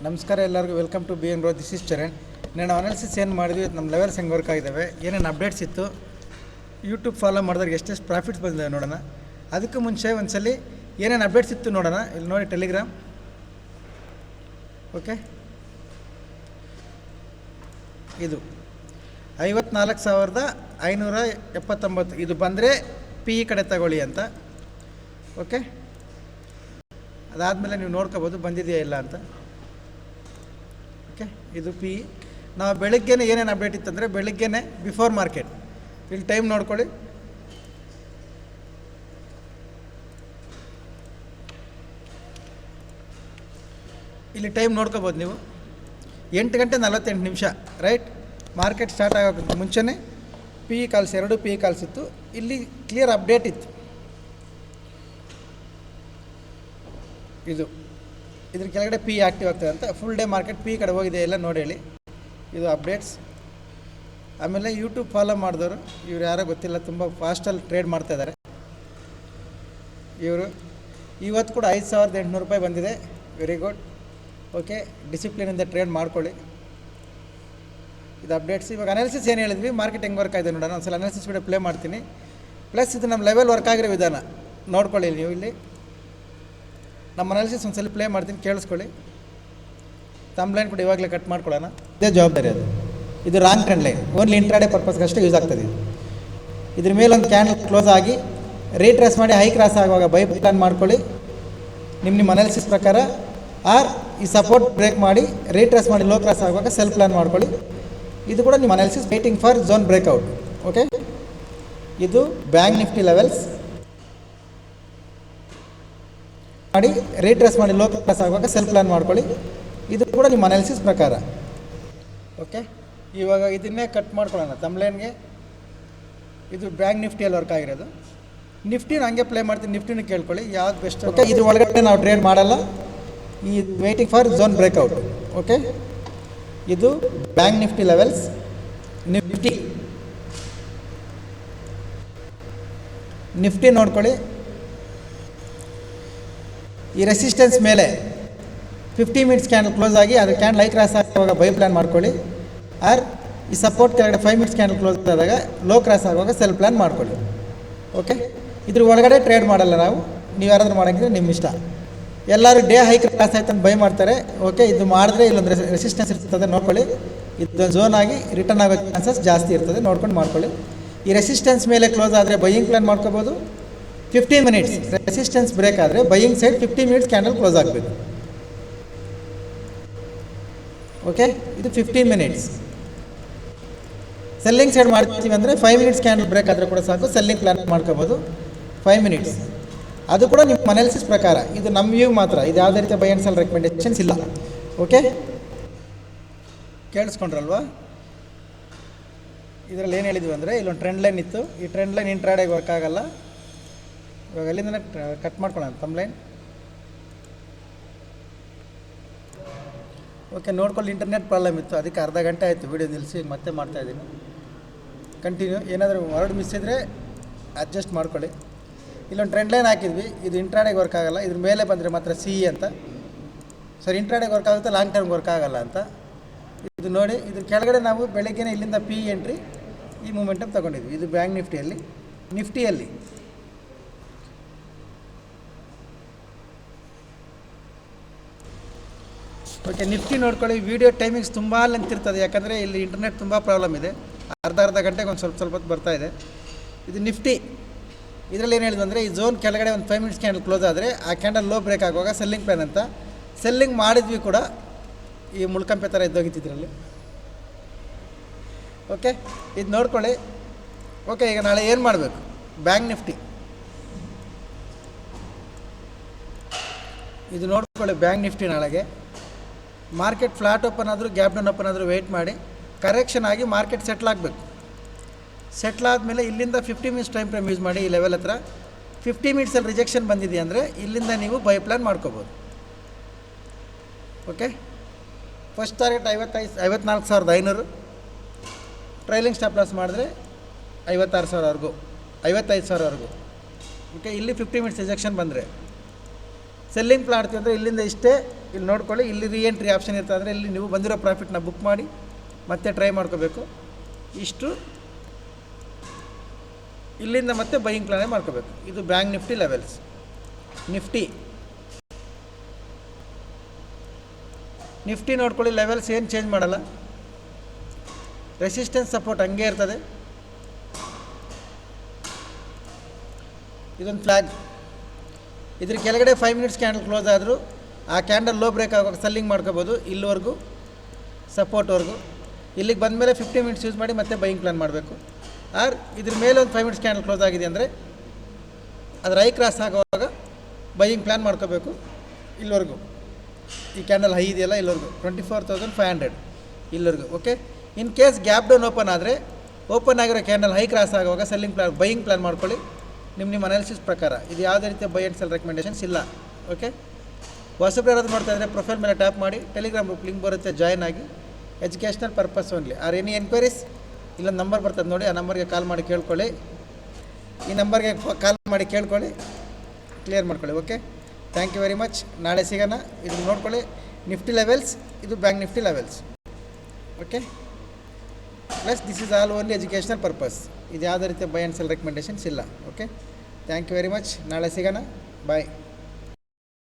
ನಮಸ್ಕಾರ ಎಲ್ಲರಿಗೂ welcome to B N growth. This is Charan. ನಾನು ಅನಾಲಿಸಿಸ್ ಏನು ಮಾಡಿದ್ವಿ, ನಮ್ಮ ಲೆವೆಲ್ಸ್ ಹೆಂಗೆ ವರ್ಕ್ ಆಗಿದ್ದಾವೆ, ಏನೇನು ಅಪ್ಡೇಟ್ಸ್ ಇತ್ತು, ಯೂಟ್ಯೂಬ್ ಫಾಲೋ ಮಾಡಿದವ್ರಿಗೆ ಎಷ್ಟೆಷ್ಟು ಪ್ರಾಫಿಟ್ಸ್ ಬಂದಿದೆ ನೋಡೋಣ. ಅದಕ್ಕೂ ಮುಂಚೆ ಒಂದ್ಸಲಿ ಏನೇನು ಅಪ್ಡೇಟ್ಸ್ ಇತ್ತು ನೋಡೋಣ. ಇಲ್ಲಿ ನೋಡಿ ಟೆಲಿಗ್ರಾಮ್. ಓಕೆ, ಇದು 54,579 ಇದು ಬಂದರೆ ಪಿ ಇ ಕಡೆ ತಗೊಳ್ಳಿ ಅಂತ. ಓಕೆ, ಅದಾದಮೇಲೆ ನೀವು ನೋಡ್ಕೋಬೋದು ಬಂದಿದೆಯಾ ಇಲ್ಲ ಅಂತ. ಓಕೆ, ಇದು ಪಿ ಇ. ನಾವು ಬೆಳಗ್ಗೆನೇ ಏನೇನು ಅಪ್ಡೇಟ್ ಇತ್ತಂದರೆ, ಬೆಳಗ್ಗೆನೇ ಬಿಫೋರ್ ಮಾರ್ಕೆಟ್ ಇಲ್ಲಿ ಟೈಮ್ ನೋಡ್ಕೊಳ್ಳಿ. ಇಲ್ಲಿ ಟೈಮ್ ನೋಡ್ಕೋಬೋದು ನೀವು. 8:48 ರೈಟ್. ಮಾರ್ಕೆಟ್ ಸ್ಟಾರ್ಟ್ ಆಗೋಕ್ಕಿಂತ ಮುಂಚೆನೇ P E calls, 2 P E calls ಇತ್ತು. ಇಲ್ಲಿ ಕ್ಲಿಯರ್ ಅಪ್ಡೇಟ್ ಇತ್ತು. ಇದ್ರ ಕೆಳಗಡೆ ಪಿ ಆ್ಯಕ್ಟಿವ್ ಆಗ್ತದೆ ಅಂತ. ಫುಲ್ ಡೇ ಮಾರ್ಕೆಟ್ ಪಿ ಕಡೆ ಹೋಗಿದೆ ಎಲ್ಲ ನೋಡಿ ಹೇಳಿ. ಇದು ಅಪ್ಡೇಟ್ಸ್. ಆಮೇಲೆ ಯೂಟ್ಯೂಬ್ ಫಾಲೋ ಮಾಡಿದವರು ಇವ್ರು ಯಾರೋ ಗೊತ್ತಿಲ್ಲ, ತುಂಬ ಫಾಸ್ಟಲ್ಲಿ ಟ್ರೇಡ್ ಮಾಡ್ತಾಯಿದ್ದಾರೆ ಇವರು. ಇವತ್ತು ಕೂಡ 5,800 ರೂಪಾಯಿ ಬಂದಿದೆ. Very good. ಓಕೆ, ಡಿಸಿಪ್ಲಿನಿಂದ ಟ್ರೇಡ್ ಮಾಡ್ಕೊಳ್ಳಿ. ಇದು ಅಪ್ಡೇಟ್ಸ್. ಇವಾಗ ಅನಾಲಿಸಿಸ್ ಏನು ಹೇಳಿದ್ವಿ, ಮಾರ್ಕೆಟ್ ಹೆಂಗೆ ವರ್ಕ್ ಆಗಿದೆ ನೋಡೋಣ. ಒಂದ್ಸಲ ಅನಾಲಿಸಿಸ್ ವಿಡಿಯೋ ಪ್ಲೇ ಮಾಡ್ತೀನಿ. ಪ್ಲಸ್ ಇದು ನಮ್ಮ ಲೆವೆಲ್ ವರ್ಕ್ ಆಗಿರೋ ವಿಧಾನ ನೋಡ್ಕೊಳ್ಳಿ ನೀವು. ಇಲ್ಲಿ ನಮ್ಮ ಅನಾಲಿಸಿಸ್ ಒಂದ್ಸಲ ಪ್ಲೇ ಮಾಡ್ತೀನಿ, ಕೇಳಿಸ್ಕೊಳ್ಳಿ. ತಮ್ಲೈನ್ ಕೂಡ ಇವಾಗಲೇ ಕಟ್ ಮಾಡ್ಕೊಳ್ಳೋಣ. ಇದೇ ಜವಾಬ್ದಾರಿ ಅದು. ಇದು wrong trend line, only intraday ಪರ್ಪಸ್ಗೆ ಅಷ್ಟೇ ಯೂಸ್ ಆಗ್ತದೆ. ಇದ್ರ ಮೇಲೆ ಒಂದು ಕ್ಯಾಂಡಲ್ ಕ್ಲೋಸ್ ಆಗಿ ರೀಟ್ರೇಸ್ ಮಾಡಿ ಹೈ ಕ್ರಾಸ್ ಆಗುವಾಗ ಬೈ ಪ್ಲಾನ್ ಮಾಡ್ಕೊಳ್ಳಿ ನಿಮ್ಮ ಅನಾಲಿಸಿಸ್ ಪ್ರಕಾರ. ಆರ್ ಈ ಸಪೋರ್ಟ್ ಬ್ರೇಕ್ ಮಾಡಿ ರೀಟ್ರೇಸ್ ಮಾಡಿ ಲೋ ಕ್ರಾಸ್ ಆಗುವಾಗ ಸೆಲ್ ಪ್ಲಾನ್ ಮಾಡ್ಕೊಳ್ಳಿ. ಇದು ಕೂಡ ನಿಮ್ಮ analysis waiting for zone breakout. Okay, ಇದು ಬ್ಯಾಂಕ್ ನಿಫ್ಟಿ ಲೆವೆಲ್ಸ್ ಮಾಡಿ ರೀಟ್ರೇಸ್ ಮಾಡಿ ಲೋ ಕ್ರಾಸ್ ಆಗುವಾಗ ಸೆಲ್ ಪ್ಲಾನ್ ಮಾಡ್ಕೊಳ್ಳಿ. ಇದು ಕೂಡ ನಿಮ್ಮ ಅನಾಲಿಸಿಸ್ ಪ್ರಕಾರ. ಓಕೆ, ಇವಾಗ ಇದನ್ನೇ ಕಟ್ ಮಾಡ್ಕೊಳ್ಳೋಣ ತಮ್ಲೈನ್ಗೆ. ಇದು ಬ್ಯಾಂಕ್ ನಿಫ್ಟಿಯಲ್ಲಿ ವರ್ಕ್ ಆಗಿರೋದು. ನಿಫ್ಟಿನ ಹಂಗೆ ಪ್ಲೇ ಮಾಡ್ತೀನಿ, ನಿಫ್ಟಿನ ಕೇಳ್ಕೊಳ್ಳಿ ಯಾವ್ದು ಬೆಸ್ಟ್. ಓಕೆ, ಇದ್ರ ಒಳಗಡೆ ನಾವು ಟ್ರೇಡ್ ಮಾಡಲ್ಲ. ಈ waiting for zone breakout. Okay, ಇದು ಬ್ಯಾಂಕ್ ನಿಫ್ಟಿ ಲೆವೆಲ್ಸ್. ನಿಫ್ಟಿ ನೋಡ್ಕೊಳ್ಳಿ. ಈ ರೆಸಿಸ್ಟೆನ್ಸ್ ಮೇಲೆ 50 ಮಿನಿಟ್ಸ್ ಕ್ಯಾಂಡಲ್ ಕ್ಲೋಸ್ ಆಗಿ ಅದು ಕ್ಯಾಂಡಲ್ ಹೈ ಕ್ರಾಸ್ ಆಗುವಾಗ ಬೈ ಪ್ಲಾನ್ ಮಾಡ್ಕೊಳ್ಳಿ. ಆರ್ ಈ ಸಪೋರ್ಟ್ ಕೆಳಗಡೆ 5 ಮಿನಿಟ್ಸ್ ಕ್ಯಾಂಡಲ್ ಕ್ಲೋಸ್ ಆದಾಗ ಲೋ ಕ್ರಾಸ್ ಆಗುವಾಗ ಸೆಲ್ ಪ್ಲಾನ್ ಮಾಡ್ಕೊಳ್ಳಿ. ಓಕೆ, ಇದ್ರ ಒಳಗಡೆ ಟ್ರೇಡ್ ಮಾಡಲ್ಲ ನಾವು. ನೀವು ಯಾರಾದರೂ ಮಾಡೋಂಗಿದ್ರೆ ನಿಮ್ಮ ಇಷ್ಟ. ಎಲ್ಲರೂ ಡೇ ಹೈ ಕ್ರಾಸ್ ಆಯ್ತು ಅಂತ ಬೈ ಮಾಡ್ತಾರೆ. ಓಕೆ, ಇದು ಮಾಡಿದ್ರೆ ಇಲ್ಲೊಂದು ರೆಸಿಸ್ಟೆನ್ಸ್ ಇರ್ತದೆ ನೋಡ್ಕೊಳ್ಳಿ. ಇದು ಝೋನ್ ಆಗಿ ರಿಟರ್ನ್ ಆಗೋ ಚಾನ್ಸಸ್ ಜಾಸ್ತಿ ಇರ್ತದೆ, ನೋಡ್ಕೊಂಡು ಮಾಡ್ಕೊಳ್ಳಿ. ಈ ರೆಸಿಸ್ಟೆನ್ಸ್ ಮೇಲೆ ಕ್ಲೋಸ್ ಆದರೆ ಬೈಯಿಂಗ್ ಪ್ಲಾನ್ ಮಾಡ್ಕೋಬೋದು. 15 ಮಿನಿಟ್ಸ್ ರೆಸಿಸ್ಟೆನ್ಸ್ ಬ್ರೇಕ್ ಆದರೆ buying side 50 minutes candle close ಆಗಬೇಕು. ಓಕೆ, ಇದು 15 ಮಿನಿಟ್ಸ್. ಸೆಲ್ಲಿಂಗ್ ಸೈಡ್ ಮಾಡ್ತೀವಿ ಅಂದರೆ 5 ಮಿನಿಟ್ಸ್ ಕ್ಯಾಂಡಲ್ ಬ್ರೇಕ್ ಆದರೆ ಕೂಡ ಸಾಕು, ಸೆಲ್ಲಿಂಗ್ ಪ್ಲಾನ್ ಮಾಡ್ಕೋಬೋದು. 5 ಮಿನಿಟ್ಸ್ ಅದು ಕೂಡ ನಿಮ್ಮ ಅನಾಲಿಸಿಸ್ ಪ್ರಕಾರ. ಇದು ನಮ್ಮ ವ್ಯೂ ಮಾತ್ರ, ಇದು ಯಾವುದೇ ರೀತಿಯ ಬೈ ಆ್ಯಂಡ್ ಸೆಲ್ ರೆಕಮೆಂಡೇಷನ್ಸ್ ಇಲ್ಲ. ಓಕೆ, ಕೇಳಿಸ್ಕೊಂಡ್ರಲ್ವಾ? ಇದರಲ್ಲಿ ಏನು ಹೇಳಿದ್ವಿ ಅಂದರೆ, ಇಲ್ಲೊಂದು ಟ್ರೆಂಡ್ ಲೈನ್ ಇತ್ತು. ಈ ಟ್ರೆಂಡ್ ಲೈನ್ ಇಂಟ್ರಾಡೇಗೆ ವರ್ಕ್ ಆಗಲ್ಲ. ಇವಾಗ ಅಲ್ಲಿಂದನೇ ಕಟ್ ಮಾಡ್ಕೊಳ್ಳೋಣ ತಮ್ಲೈನ್. ಓಕೆ, ನೋಡ್ಕೊಳ್ಳಿ. ಇಂಟರ್ನೆಟ್ ಪ್ರಾಬ್ಲಮ್ ಇತ್ತು, ಅದಕ್ಕೆ ಅರ್ಧ ಗಂಟೆ ಆಯಿತು ವೀಡಿಯೋ ನಿಲ್ಲಿಸಿ ಮತ್ತೆ ಮಾಡ್ತಾಯಿದ್ದೀನಿ. ಕಂಟಿನ್ಯೂ. ಏನಾದರೂ ವರ್ಡ್ ಮಿಸ್ ಇದ್ದರೆ ಅಡ್ಜಸ್ಟ್ ಮಾಡ್ಕೊಳ್ಳಿ. ಇಲ್ಲೊಂದು ಟ್ರೆಂಡ್ ಲೈನ್ ಹಾಕಿದ್ವಿ, ಇದು ಇಂಟ್ರಾಡೇಗೆ ವರ್ಕ್ ಆಗಲ್ಲ. ಇದ್ರ ಮೇಲೆ ಬಂದರೆ ಮಾತ್ರ ಸಿ ಇ ಅಂತ. ಸರ್, ಇಂಟ್ರಾಡೇಗೆ ವರ್ಕ್ ಆಗುತ್ತೆ, ಲಾಂಗ್ ಟರ್ಮ್ ವರ್ಕ್ ಆಗಲ್ಲ ಅಂತ. ಇದು ನೋಡಿ, ಇದ್ರ ಕೆಳಗಡೆ ನಾವು ಬೆಳಗ್ಗೆನೇ ಇಲ್ಲಿಂದ ಪಿ ಎಂಟ್ರಿ ಈ ಮೂಮೆಂಟಮ್ ತೊಗೊಂಡಿದ್ವಿ. ಇದು ಬ್ಯಾಂಕ್ ನಿಫ್ಟಿಯಲ್ಲಿ ಓಕೆ, ನಿಫ್ಟಿ ನೋಡ್ಕೊಳ್ಳಿ. ವೀಡಿಯೋ ಟೈಮಿಂಗ್ಸ್ ತುಂಬ ಲೆಂತ್ ಇರ್ತದೆ, ಯಾಕಂದರೆ ಇಲ್ಲಿ ಇಂಟರ್ನೆಟ್ ತುಂಬ ಪ್ರಾಬ್ಲಮ್ ಇದೆ. ಅರ್ಧ ಗಂಟೆಗೆ ಒಂದು ಸ್ವಲ್ಪ ಹೊತ್ತು ಬರ್ತಾಯಿದೆ. ಇದು ನಿಫ್ಟಿ. ಇದರಲ್ಲಿ ಏನು ಹೇಳಿದ್ವಿ ಅಂದರೆ, ಈ ಝೋನ್ ಕೆಳಗಡೆ ಒಂದು 5 ಮಿನಿಟ್ಸ್ ಕ್ಯಾಂಡಲ್ ಕ್ಲೋಸ್ ಆದರೆ ಆ ಕ್ಯಾಂಡಲ್ ಲೋ ಬ್ರೇಕ್ ಆಗುವಾಗ ಸೆಲ್ಲಿಂಗ್ ಪ್ಲಾನ್ ಅಂತ. ಸೆಲ್ಲಿಂಗ್ ಮಾಡಿದ್ವಿ ಕೂಡ, ಈ ಮುಳ್ಕಂಪೆ ಥರ ಇದ್ದೋಗಿತ್ತಿದ್ರಲ್ಲಿ. ಓಕೆ, ಇದು ನೋಡ್ಕೊಳ್ಳಿ. ಓಕೆ, ಈಗ ನಾಳೆ ಏನು ಮಾಡಬೇಕು? ಬ್ಯಾಂಕ್ ನಿಫ್ಟಿ ಇದು ನೋಡ್ಕೊಳ್ಳಿ. ಬ್ಯಾಂಕ್ ನಿಫ್ಟಿ ನಾಳೆಗೆ ಮಾರ್ಕೆಟ್ ಫ್ಲಾಟ್ ಓಪನ್ ಆದರೂ ಗ್ಯಾಪ್ ಡೌನ್ ಓಪನ್ ಆದರೂ ವೆಯ್ಟ್ ಮಾಡಿ ಕರೆಕ್ಷನ್ ಆಗಿ ಮಾರ್ಕೆಟ್ ಸೆಟ್ಲ್ ಆಗಬೇಕು. ಸೆಟ್ಲ್ ಆದಮೇಲೆ ಇಲ್ಲಿಂದ 50 ಮಿನಿಟ್ಸ್ ಟೈಮ್ ಫ್ರೇಮ್ ಯೂಸ್ ಮಾಡಿ. ಈ ಲೆವೆಲ್ ಹತ್ರ 50 ಮಿನಿಟ್ಸಲ್ಲಿ ರಿಜೆಕ್ಷನ್ ಬಂದಿದೆ ಅಂದರೆ ಇಲ್ಲಿಂದ ನೀವು ಬೈ ಪ್ಲಾನ್ ಮಾಡ್ಕೋಬೋದು. Okay, first target 54,500. Trailing stop loss ಮಾಡಿದ್ರೆ 56,000ವರೆಗೂ, 55,000ವರೆಗೂ. ಓಕೆ, ಇಲ್ಲಿ 50 ಮಿನಿಟ್ಸ್ ರಿಜೆಕ್ಷನ್ ಬಂದರೆ ಸೆಲ್ಲಿಂಗ್ ಪ್ಲಾನ್ ಆಡ್ತೀವಿ ಅಂದರೆ ಇಲ್ಲಿಂದ ಇಷ್ಟೇ ಇಲ್ಲಿ ನೋಡ್ಕೊಳ್ಳಿ, ಇಲ್ಲಿ ಎಂಟ್ರಿ ಆಪ್ಷನ್ ಇರ್ತದೆ, ಅಂದರೆ ಇಲ್ಲಿ ನೀವು ಬಂದಿರೋ ಪ್ರಾಫಿಟ್ನ ಬುಕ್ ಮಾಡಿ ಮತ್ತೆ ಟ್ರೈ ಮಾಡ್ಕೋಬೇಕು. ಇಷ್ಟು ಇಲ್ಲಿಂದ ಮತ್ತೆ ಬೈಯಿಂಗ್ ಪ್ಲಾನೇ ಮಾಡ್ಕೋಬೇಕು. ಇದು ಬ್ಯಾಂಕ್ ನಿಫ್ಟಿ ಲೆವೆಲ್ಸ್. ನಿಫ್ಟಿ ನೋಡ್ಕೊಳ್ಳಿ, ಲೆವೆಲ್ಸ್ ಏನು ಚೇಂಜ್ ಮಾಡಲ್ಲ, ರೆಸಿಸ್ಟೆನ್ಸ್ ಸಪೋರ್ಟ್ ಹಂಗೆ ಇರ್ತದೆ. ಇದೊಂದು ಫ್ಲ್ಯಾಗ್, ಇದ್ರ ಕೆಳಗಡೆ 5 ಮಿನಿಟ್ಸ್ ಕ್ಯಾಂಡಲ್ ಕ್ಲೋಸ್ ಆದರೂ ಆ ಕ್ಯಾಂಡಲ್ ಲೋ ಬ್ರೇಕ್ ಆಗುವಾಗ ಸೆಲ್ಲಿಂಗ್ ಮಾಡ್ಕೋಬೋದು ಇಲ್ಲಿವರೆಗೂ, ಸಪೋರ್ಟ್ವರೆಗೂ. ಇಲ್ಲಿಗೆ ಬಂದಮೇಲೆ 50 ಮಿನಿಟ್ಸ್ ಯೂಸ್ ಮಾಡಿ ಮತ್ತೆ ಬೈಯಿಂಗ್ ಪ್ಲಾನ್ ಮಾಡಬೇಕು. ಆರ್ ಇದ್ರ ಮೇಲೆ ಒಂದು 5 ಮಿನಿಟ್ಸ್ ಕ್ಯಾಂಡಲ್ ಕ್ಲೋಸ್ ಆಗಿದೆ ಅಂದರೆ ಅದರ ಐ ಕ್ರಾಸ್ ಆಗುವಾಗ ಬೈಯಿಂಗ್ ಪ್ಲಾನ್ ಮಾಡ್ಕೋಬೇಕು ಇಲ್ಲಿವರೆಗೂ. ಈ ಕ್ಯಾಂಡಲ್ ಹೈ ಇದೆಯಲ್ಲ ಇಲ್ಲಿವರೆಗೂ 24,500 ಇಲ್ಲಿವರೆಗೂ. Okay, in case gap down open ಆದರೆ, ಓಪನ್ ಆಗಿರೋ ಕ್ಯಾಂಡಲ್ ಹೈ ಕ್ರಾಸ್ ಆಗುವಾಗ ಸೆಲ್ಲಿಂಗ್ ಪ್ಲಾನ್ ಬೈಯಿಂಗ್ ಪ್ಲಾನ್ ಮಾಡ್ಕೊಳ್ಳಿ ನಿಮ್ಮ ಅನಾಲಿಸಿಸ್ ಪ್ರಕಾರ. ಇದು ಯಾವುದೇ ರೀತಿಯ ಬೈ ಆ್ಯಂಡ್ ಸೆಲ್ ರೆಕಮೆಂಡೇಷನ್ಸ್ ಇಲ್ಲ. ಓಕೆ, ಹೊಸಬ್ರು ಯಾರಾದ್ರು ನೋಡ್ತಾ ಇದ್ದರೆ ಪ್ರೊಫೈಲ್ ಮೇಲೆ ಟ್ಯಾಪ್ ಮಾಡಿ, ಟೆಲಿಗ್ರಾಮ್ ಗ್ರೂಪ್ ಲಿಂಕ್ ಬರುತ್ತೆ, ಜಾಯ್ನ್ ಆಗಿ. Educational purpose only. R any enquiries ಇಲ್ಲೊಂದು ನಂಬರ್ ಬರ್ತದೆ ನೋಡಿ, ಆ ನಂಬರ್ಗೆ ಕಾಲ್ ಮಾಡಿ ಕೇಳ್ಕೊಳ್ಳಿ. ಈ ನಂಬರ್ಗೆ ಕಾಲ್ ಮಾಡಿ ಕೇಳ್ಕೊಳ್ಳಿ, ಕ್ಲಿಯರ್ ಮಾಡ್ಕೊಳ್ಳಿ. Okay, thank you very much. ನಾಳೆ ಸಿಗೋಣ. ಇದು ನೋಡ್ಕೊಳ್ಳಿ, ನಿಫ್ಟಿ ಲೆವೆಲ್ಸ್, ಇದು bank Nifty levels. Okay, plus this is all only educational purpose. ಇದು ಯಾವುದೇ ರೀತಿಯ ಬೈ ಆ್ಯಂಡ್ ಸೆಲ್ ರೆಕಮೆಂಡೇಷನ್ಸ್ ಇಲ್ಲ. Okay, thank you very much. ನಾಳೆ ಸಿಗೋಣ. ಬಾಯ್.